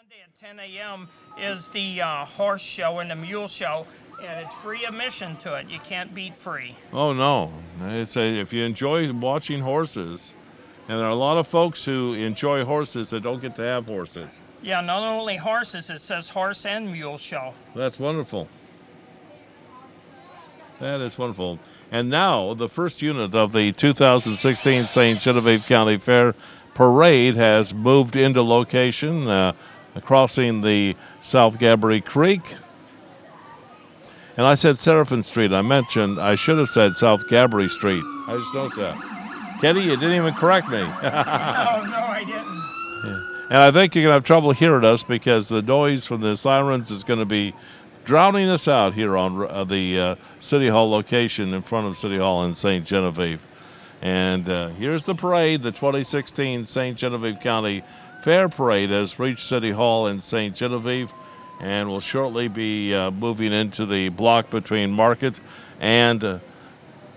Monday at 10 a.m. is the horse show and the mule show, and it's free admission to it. You can't beat free. Oh no, if you enjoy watching horses, and there are a lot of folks who enjoy horses that don't get to have horses. Yeah, not only horses, it says horse and mule show. That's wonderful. That is wonderful. And now the first unit of the 2016 St. Genevieve County Fair Parade has moved into location, crossing the South Gabry Creek. And I said Seraphim Street. I should have said South Gabry Street. I just noticed that. Kenny, you didn't even correct me. No, I didn't. Yeah. And I think you're going to have trouble hearing us because the noise from the sirens is going to be drowning us out here on the City Hall location in front of City Hall in St. Genevieve. And here's the parade. The 2016 St. Genevieve County Fair Parade has reached City Hall in St. Genevieve and will shortly be moving into the block between Market and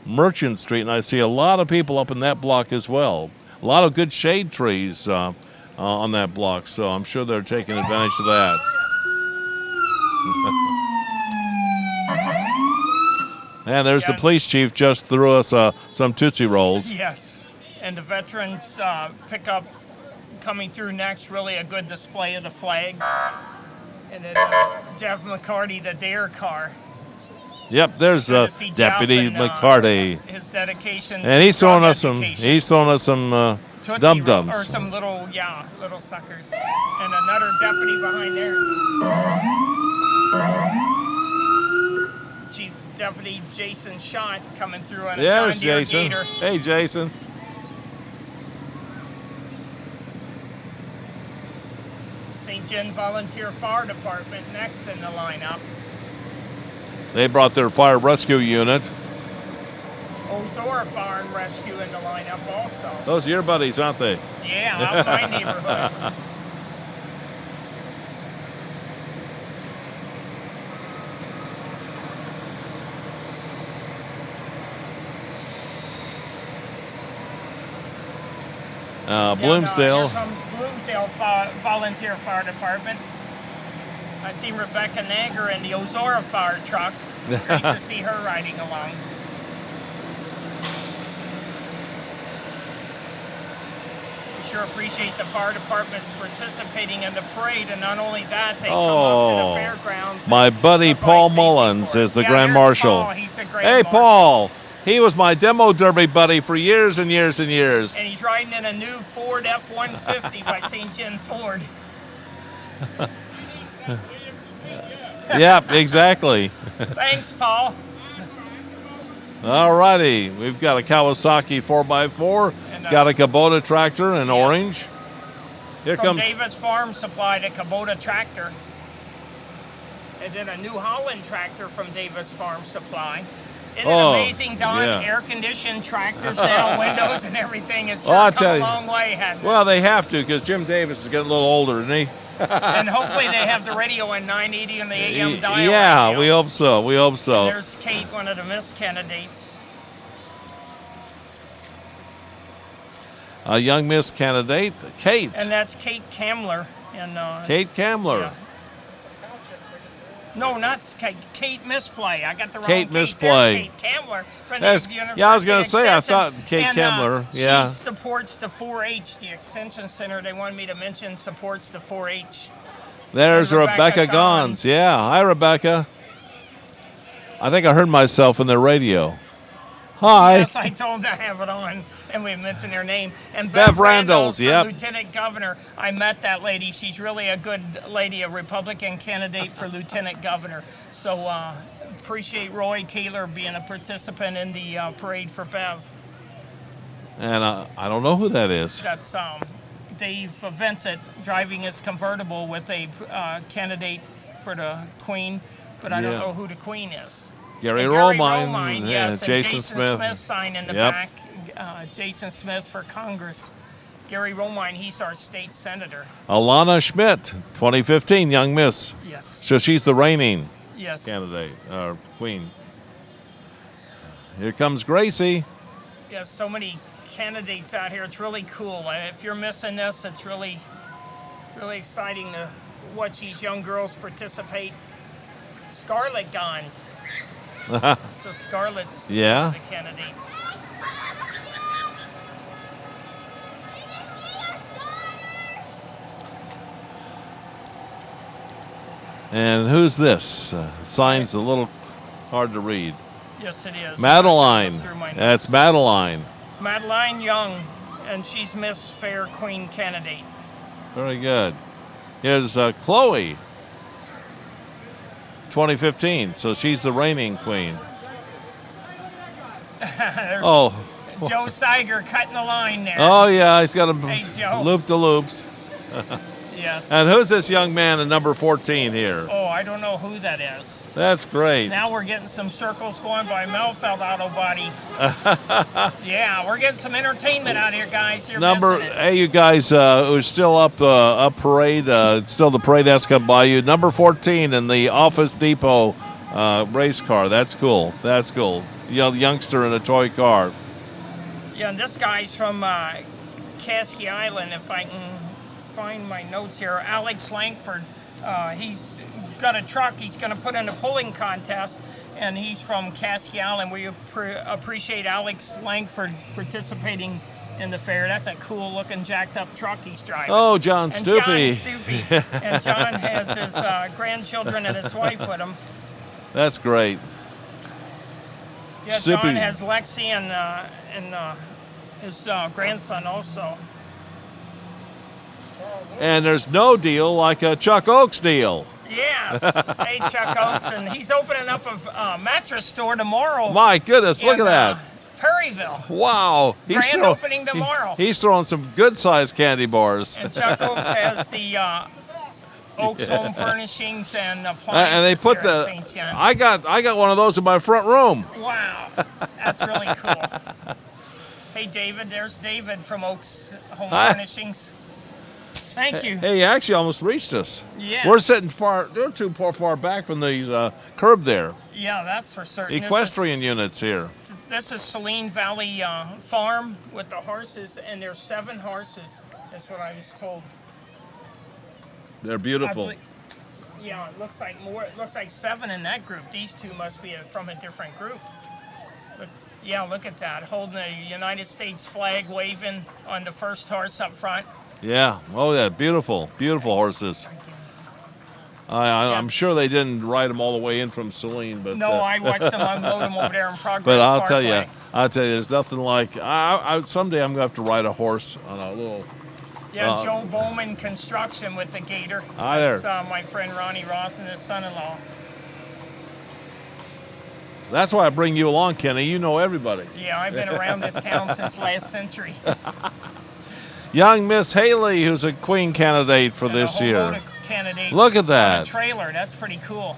Merchant Street. And I see a lot of people up in that block as well. A lot of good shade trees on that block, so I'm sure they're taking advantage of that. And there's the police chief just threw us some Tootsie Rolls. Yes, and the veterans pickup coming through next, really a good display of the flags. And then Jeff McCarty, the Dare car. Yep, there's Deputy McCarty. His dedication. And he's throwing us some dum-dums. Or some little suckers. And another deputy behind there. Chief Deputy Jason Schott coming through on a John Deere Jason. Gator. Hey, Jason. St. Gen Volunteer Fire Department next in the lineup. They brought their fire rescue unit. Ozora Fire and Rescue in the lineup also. Those are your buddies, aren't they? Yeah, out my neighborhood. Bloomsdale. Here comes Bloomsdale Volunteer Fire Department. I see Rebecca Nager in the Ozora fire truck. Great to see her riding along. We sure appreciate the fire departments participating in the parade, and not only that, they come up to the fairgrounds. My buddy Paul Mullins is the Grand Marshal. Paul. He's the Grand Hey, Marshal. Paul. He was my demo derby buddy for years and years and years. And he's riding in a new Ford F-150 by St. Gen Ford. Yep, exactly. Thanks, Paul. All righty. We've got a Kawasaki 4x4, and, got a Kubota tractor in orange. Here from comes Davis Farm Supply, the Kubota tractor. And then a New Holland tractor from Davis Farm Supply. Isn't it amazing, Don? Yeah. Air-conditioned tractors now, windows and everything. It's sure come a long way, hasn't it? Well, they have to because Jim Davis is getting a little older, isn't he? And hopefully they have the radio in 980 and the AM dial. Yeah, radio. we hope so. We hope so. And there's Kate, one of the Miss candidates. A young Miss candidate, Kate. And that's Kate Kamler. And, Kate Kamler. Yeah. No, not Kate Misplay. I got the wrong Kate Misplay. Kate Kamler. I was going to say, I thought Kate Kamler. Yeah. She supports the 4-H, the Extension Center. They wanted me to mention supports the 4-H. There's Rebecca Gons. Yeah. Hi, Rebecca. I think I heard myself in the radio. Hi. Yes, I told them to have it on, and we mentioned their name. And Bev Randalls, yep. Lieutenant Governor. I met that lady. She's really a good lady, a Republican candidate for Lieutenant Governor. So appreciate Roy Kaler being a participant in the parade for Bev. And I don't know who that is. That's Dave Vincent driving his convertible with a candidate for the Queen, but I don't know who the Queen is. Gary Romine, yes, Jason Smith sign in the back. Jason Smith for Congress. Gary Romine, he's our state senator. Alana Schmidt, 2015 Young Miss. Yes. So she's the reigning candidate, queen. Here comes Gracie. Yes, so many candidates out here. It's really cool. If you're missing this, it's really exciting to watch these young girls participate. Scarlet Gons. So Scarlet's Yeah. one of the candidates. And who's this? Sign's a little hard to read. Yes, it is. Madeline. Through my That's notes. Madeline. Madeline Young, and she's Miss Fair Queen candidate. Very good. Here's Chloe. 2015. So she's the reigning queen. There's Oh. Joe Steiger cutting the line there. Oh yeah, he's got a Hey, Joe. loop the loops. Yes. And who's this young man in number 14 here? Oh, I don't know who that is. That's great. Now we're getting some circles going by Melfeld Auto Body. Yeah, we're getting some entertainment out here, guys. You're Number, missing it. hey, you guys who's still up parade, still the parade has come by you. Number 14 in the Office Depot race car. That's cool. That's cool. Youngster in a toy car. Yeah, and this guy's from Caskie Island, if I can find my notes here. Alex Langford. He's got a truck he's going to put in a pulling contest, and he's from Caskie Island. We appreciate Alex Langford participating in the fair. That's a cool looking jacked up truck he's driving. Oh, John and Stoopy. John Stoopy. And John has his grandchildren and his wife with him. That's great. Yeah, Stoopy. John has Lexi and his grandson also. And there's no deal like a Chuck Oaks deal. Yes. Hey, Chuck Oaks, and he's opening up a mattress store tomorrow. My goodness, look in, at that. Perryville. Wow. Grand opening tomorrow. He's throwing some good-sized candy bars. And Chuck Oaks has the Oaks Home Furnishings and appliances. And they put here at the. St. John. I got one of those in my front room. Wow, that's really cool. Hey, David, there's David from Oaks Home Hi. Furnishings. Thank you. Hey, you actually almost reached us. Yes. We're sitting they're too far back from the curb there. Yeah, that's for certain. Equestrian units here. This is Saline Valley Farm with the horses, and there's 7 horses. That's what I was told. They're I beautiful. belie- Yeah, it looks like more. It looks like 7 in that group. These 2 must be from a different group. But yeah, look at that, holding a United States flag, waving on the first horse up front. Yeah. Oh, yeah. Beautiful, beautiful horses. I'm sure they didn't ride them all the way in from Saline, but No, I watched them unload them over there in Progress But I'll Parkway. tell you, there's nothing like. Someday I'm gonna have to ride a horse on a little. Yeah, Joe Bowman Construction with the Gator. Hi there. That's my friend Ronnie Roth and his son-in-law. That's why I bring you along, Kenny. You know everybody. Yeah, I've been around this town since last century. Young Miss Haley, who's a queen candidate for And this a whole year. load of candidates Look at on that. a trailer. That's pretty cool.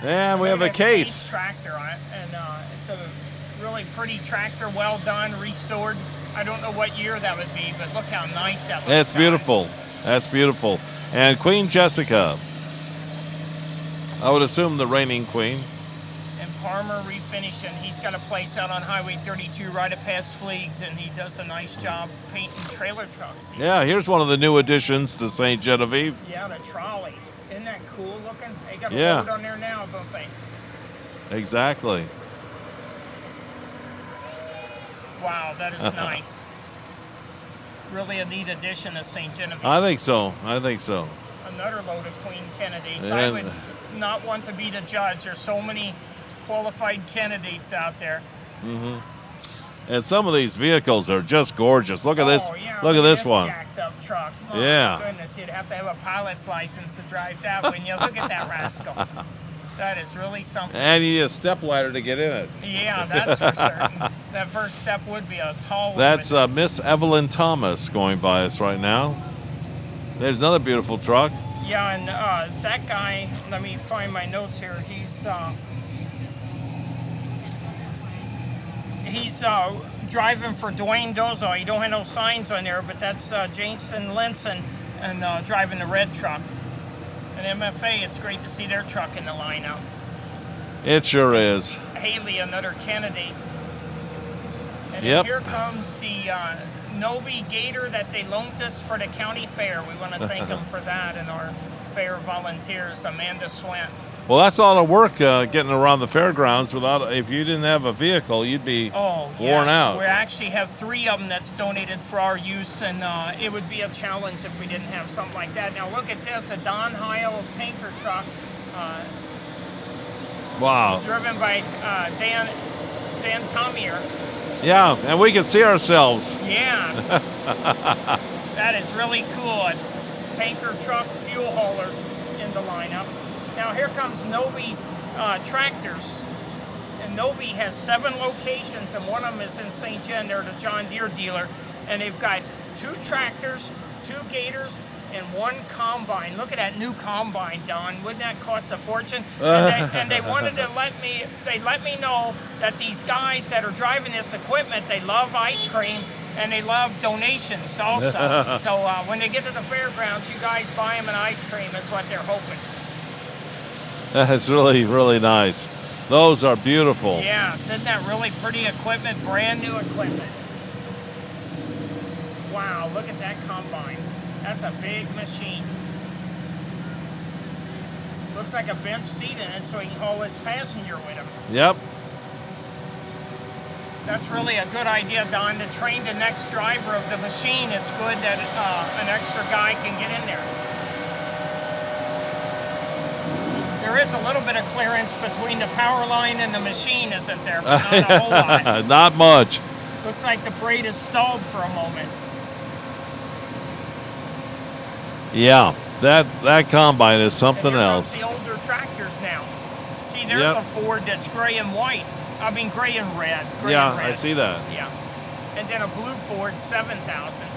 And we have a Look at case. Space tractor on it, and it's a really pretty tractor, well done, restored. I don't know what year that would be, but look how nice that looks. That's beautiful. That's beautiful. And Queen Jessica. I would assume the reigning queen. And Palmer Refinishing. He's got a place out on Highway 32 right up past Fleegs, and he does a nice job painting trailer trucks. Yeah, here's one of the new additions to St. Genevieve. Yeah, the trolley. Isn't that cool looking? They got a Yeah. load on there now, don't they? Exactly. Wow, that is nice. Really a neat addition to St. Genevieve. I think so. I think so. Another load of queen candidates. I And- would not want to be the judge. There's so many qualified candidates out there. And some of these vehicles are just gorgeous. Look at this. Oh, yeah, Look at this one. jacked up truck. Oh, Yeah. my goodness, you'd have to have a pilot's license to drive that when you look at that rascal. That is really something. And you need a step ladder to get in it. Yeah, that's for certain. That first step would be a tall one. That's but- Miss Evelyn Thomas going by us right now. There's another beautiful truck. Yeah, and that guy, let me find my notes here. He's driving for Dwayne Dozo. He don't have no signs on there, but that's Jason Linson and driving the red truck. And MFA, it's great to see their truck in the lineup. It sure is. Haley, another candidate. And Yep. then here comes the Novi Gator that they loaned us for the county fair. We want to thank them for that, and our fair volunteers, Amanda Swint. Well, that's a lot of work getting around the fairgrounds. Without, if you didn't have a vehicle, you'd be worn out. We actually have 3 of them that's donated for our use, and it would be a challenge if we didn't have something like that. Now look at this, a Don Heil tanker truck. Wow. Driven by Dan Tomier. Yeah, and we can see ourselves. Yes. That is really cool. A tanker truck fuel hauler in the lineup. Now here comes Novi's tractors. And Novi has 7 locations, and one of them is in St. John. They're the John Deere dealer. And they've got 2 tractors, 2 Gators, and 1 combine. Look at that new combine, Don. Wouldn't that cost a fortune? And they wanted to let me know that these guys that are driving this equipment, they love ice cream and they love donations also. So when they get to the fairgrounds, you guys buy them an ice cream is what they're hoping. That's really, really nice. Those are beautiful. Yeah, isn't that really pretty equipment, brand new equipment. Wow, look at that combine. That's a big machine. Looks like a bench seat in it so he can haul his passenger with him. Yep. That's really a good idea, Don, to train the next driver of the machine. It's good that an extra guy can get in there. There is a little bit of clearance between the power line and the machine, isn't there? But not a whole lot. Not much. Looks like the parade is stalled for a moment. Yeah, that combine is something else. The older tractors now. See, there's a Ford that's gray and white. I mean, gray and red. Gray and red. I see that. Yeah. And then a blue Ford 7000.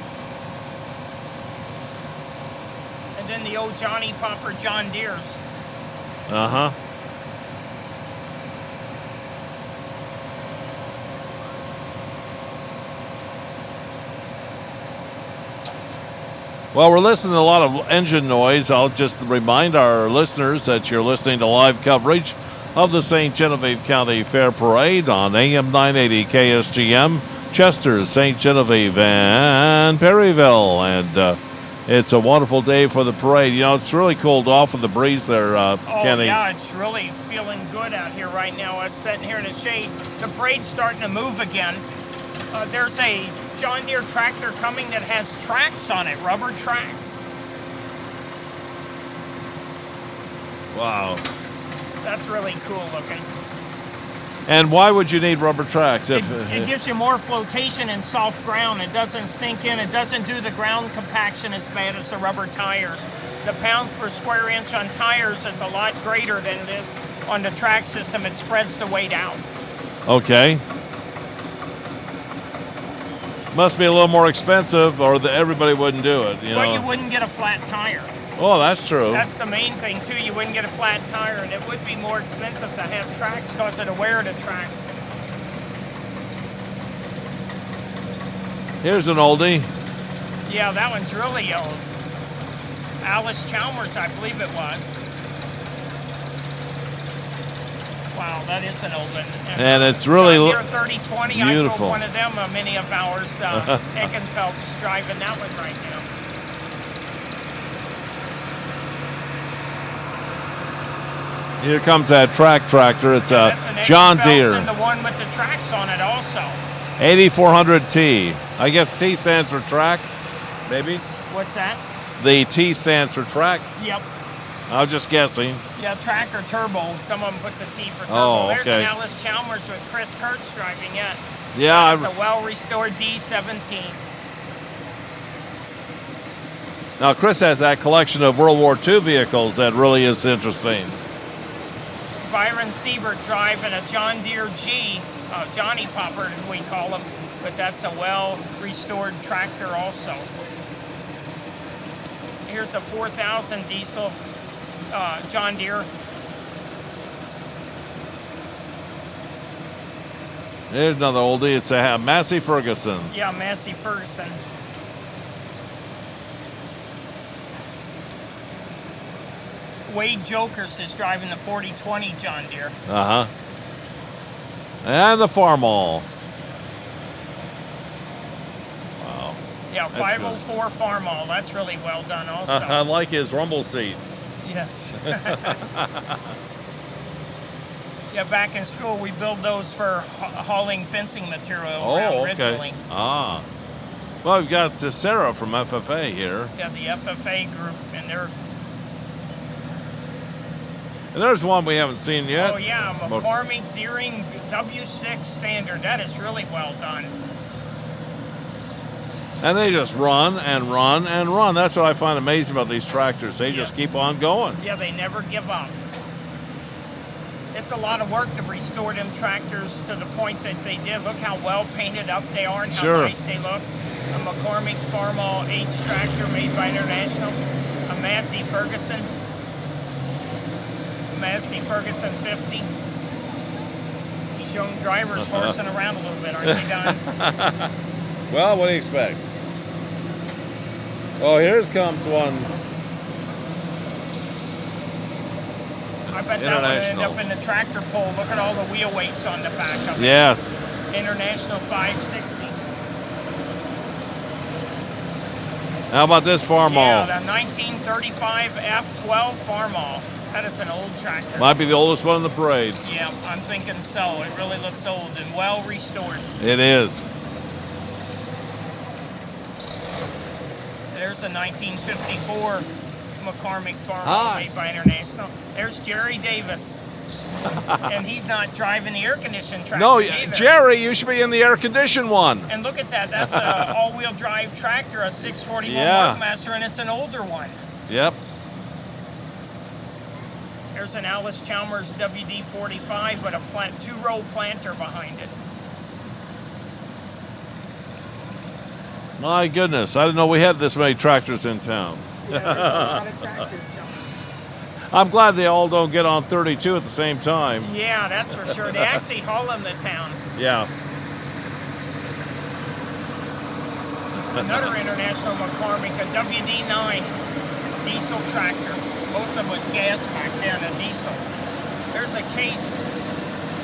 And then the old Johnny Popper John Deere's. Uh-huh. Well, we're listening to a lot of engine noise. I'll just remind our listeners that you're listening to live coverage of the St. Genevieve County Fair Parade on AM 980 KSGM, Chester, St. Genevieve, and Perryville. And it's a wonderful day for the parade. You know, it's really cooled off with the breeze there, Kenny. Yeah, it's really feeling good out here right now. Us sitting here in the shade. The parade's starting to move again. There's a John Deere tractor coming that has tracks on it, rubber tracks. Wow. That's really cool looking. And why would you need rubber tracks? It gives you more flotation in soft ground. It doesn't sink in. It doesn't do the ground compaction as bad as the rubber tires. The pounds per square inch on tires is a lot greater than it is on the track system. It spreads the weight out. Okay. Must be a little more expensive, or everybody wouldn't do it. Well, you wouldn't get a flat tire. Oh, that's true. That's the main thing, too. You wouldn't get a flat tire, and it would be more expensive to have tracks because of the wear of the tracks. Here's an oldie. Yeah, that one's really old. Alice Chalmers, I believe it was. Wow, that is an old one. And it's really John Deere 3020. beautiful. I drove one of them, many of ours. Eckenfeld's driving that one right now. Here comes that track tractor. It's a John Deere. And the one with the tracks on it also. 8400T. I guess T stands for track, maybe? What's that? The T stands for track? Yep. I was just guessing. Yeah, track or turbo. Some of them put the T for turbo. Oh, okay. There's an Alice Chalmers with Chris Kurtz driving it. Yeah. It's a well-restored D17. Now, Chris has that collection of World War II vehicles that really is interesting. Byron Siebert driving a John Deere G, Johnny Popper as we call him, but that's a well-restored tractor also. Here's a 4000 diesel John Deere. There's another oldie. It's a Massey Ferguson. Yeah, Massey Ferguson. Wade Jokers is driving the 4020 John Deere. Uh-huh. And the Farmall. Wow. Yeah, That's good. 504 Farmall. That's really well done also. I like his rumble seat. Yes. Yeah, back in school we build those for hauling fencing material around originally. Ah. Well, we've got Sarah from FFA here. Yeah, the FFA group, and they're... And there's one we haven't seen yet. Oh yeah, McCormick Deering W6 standard. That is really well done. And they just run and run and run. That's what I find amazing about these tractors. They just keep on going. Yeah, they never give up. It's a lot of work to restore them tractors to the point that they did. Look how well painted up they are and how nice they look. A McCormick Farmall H tractor made by International. A Massey Ferguson. Massey Ferguson 50. These young drivers horsing around a little bit, aren't they, Don? Well, what do you expect? Oh, here comes one. I bet that would end up in the tractor pull. Look at all the wheel weights on the back of it. Yes. International 560. How about this Farmall? Yeah, the 1935 F12 Farmall. That is an old tractor. Might be the oldest one in the parade. Yeah, I'm thinking so. It really looks old and well restored. It is. There's a 1954 McCormick Farmall made by International. There's Jerry Davis. And he's not driving the air-conditioned tractor either. Jerry, you should be in the air-conditioned one. And look at that. That's an all-wheel drive tractor, a 641 Workmaster, and it's an older one. Yep. There's an Alice Chalmers WD-45, but a two-row planter behind it. My goodness, I didn't know we had this many tractors in town. Yeah, there's a lot of tractors down. I'm glad they all don't get on 32 at the same time. Yeah, that's for sure. They actually haul them to town. Yeah. Another International McCormick, a WD-9 diesel tractor. Most of them was gas back then, a diesel. There's a Case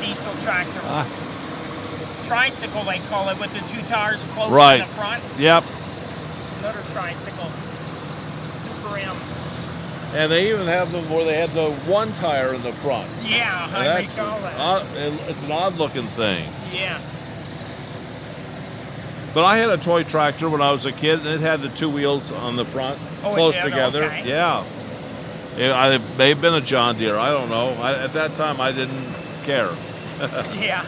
diesel tractor. Tricycle, they call it, with the two tires closed in the front. Yep. Another tricycle. Super M. And they even have them where they had the one tire in the front. Yeah, I recall that. It's an odd-looking thing. Yes. But I had a toy tractor when I was a kid, and it had the two wheels on the front, close together. Okay. Yeah. It may have been a John Deere. I don't know. At that time, I didn't care. Yeah.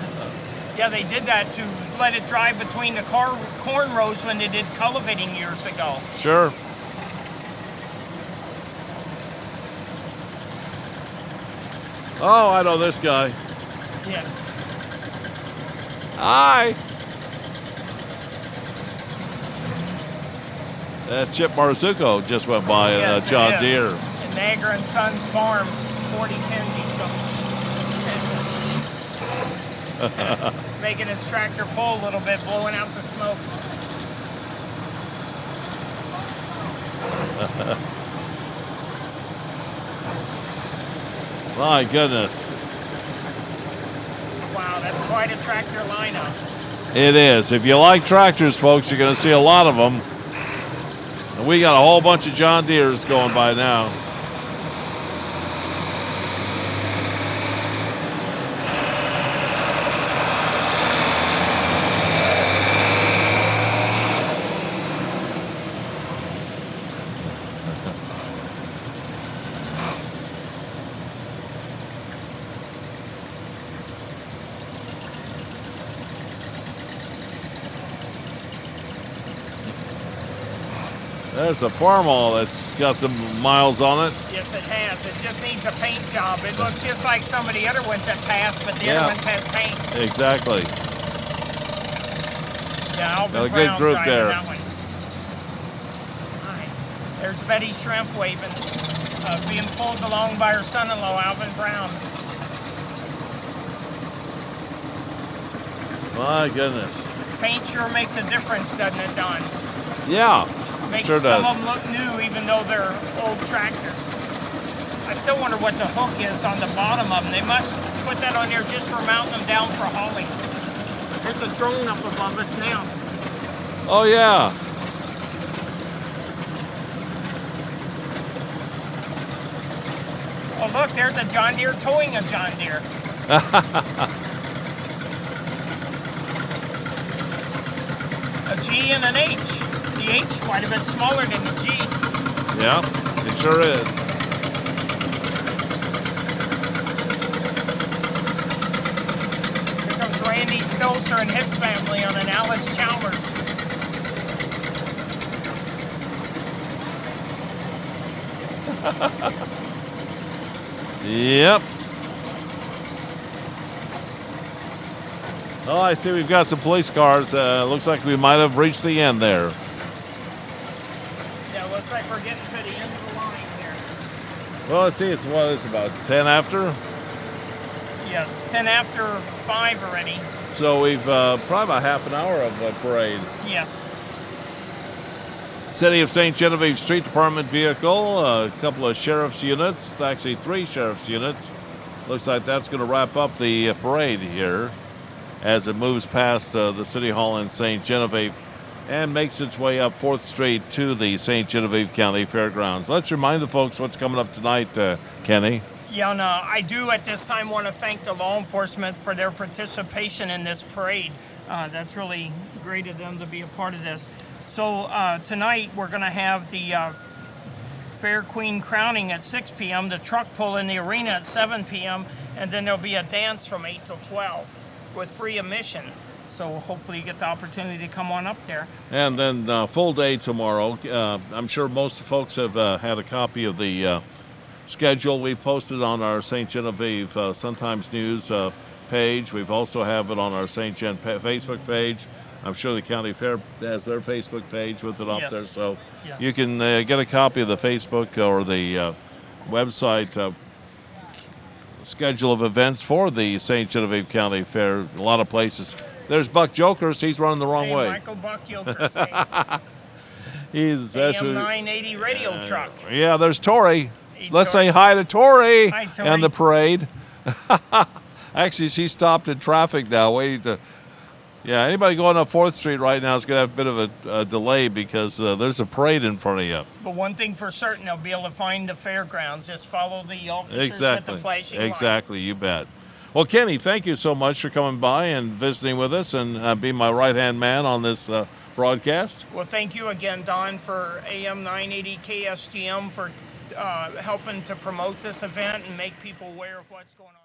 Yeah, they did that to let it drive between the corn rows when they did cultivating years ago. Sure. Oh, I know this guy. Yes. Hi. Chip Marzucco just went by John Deere. And Niagara and Sons Farms, 4010 diesel. Making his tractor pull a little bit, blowing out the smoke. My goodness. Wow, that's quite a tractor lineup. It is. If you like tractors, folks, you're going to see a lot of them. And we got a whole bunch of John Deeres going by now. There's a Farmall that's got some miles on it. Yes, it has. It just needs a paint job. It looks just like some of the other ones that passed, but the other ones have paint. Exactly. Yeah, Alvin got a Brown good group there. that one. Right. There's Betty Shrimp waving, being pulled along by her son-in-law, Alvin Brown. My goodness. Paint sure makes a difference, doesn't it, Don? Yeah. Makes sure some does. of them look new, even though they're old tractors. I still wonder what the hook is on the bottom of them. They must put that on there just for mounting them down for hauling. There's a drone up above us now. Oh, yeah. Oh, look, there's a John Deere towing a John Deere. A G and an H. The H quite a bit smaller than the G. Yeah, it sure is. Here comes Randy Stosser and his family on an Alice Chalmers. Yep. Oh, I see we've got some police cars. Looks like we might have reached the end there. Yeah, looks like we're getting to the end of the line here. Well, let's see. It's about 10 after. Yeah, it's 10 after 5 already. So we've probably about half an hour of a parade. Yes. City of St. Genevieve Street Department vehicle, a couple of sheriff's units, actually 3 sheriff's units. Looks like that's going to wrap up the parade here as it moves past the City Hall in St. Genevieve and makes its way up 4th Street to the St. Genevieve County Fairgrounds. Let's remind the folks what's coming up tonight, Kenny. Yeah, and I do at this time want to thank the law enforcement for their participation in this parade. That's really great of them to be a part of this. So tonight we're going to have the Fair Queen crowning at 6 p.m., the truck pull in the arena at 7 p.m., and then there'll be a dance from 8 till 12 with free admission. So hopefully you get the opportunity to come on up there. And then full day tomorrow. I'm sure most folks have had a copy of the schedule we posted on our St. Genevieve Sun-Times News page. We've also have it on our St. Gen Facebook page. I'm sure the county fair has their Facebook page with it up there, so you can get a copy of the Facebook or the website schedule of events for the St. Genevieve County Fair. A lot of places. There's Buck Jokers. He's running the wrong way. Michael Buck Jokers. He's AM 980 radio truck. Yeah, there's Tori. Hey, Let's Tori. say hi to Tori, Hi, Tori. and the parade. Actually, she stopped in traffic now, waiting to. Yeah, anybody going up 4th Street right now is going to have a bit of a delay because there's a parade in front of you. But one thing for certain, they'll be able to find the fairgrounds. Just follow the officers Exactly. with the flashing lights. Exactly, you bet. Well, Kenny, thank you so much for coming by and visiting with us and being my right-hand man on this broadcast. Well, thank you again, Don, for AM 980 KSGM for helping to promote this event and make people aware of what's going on.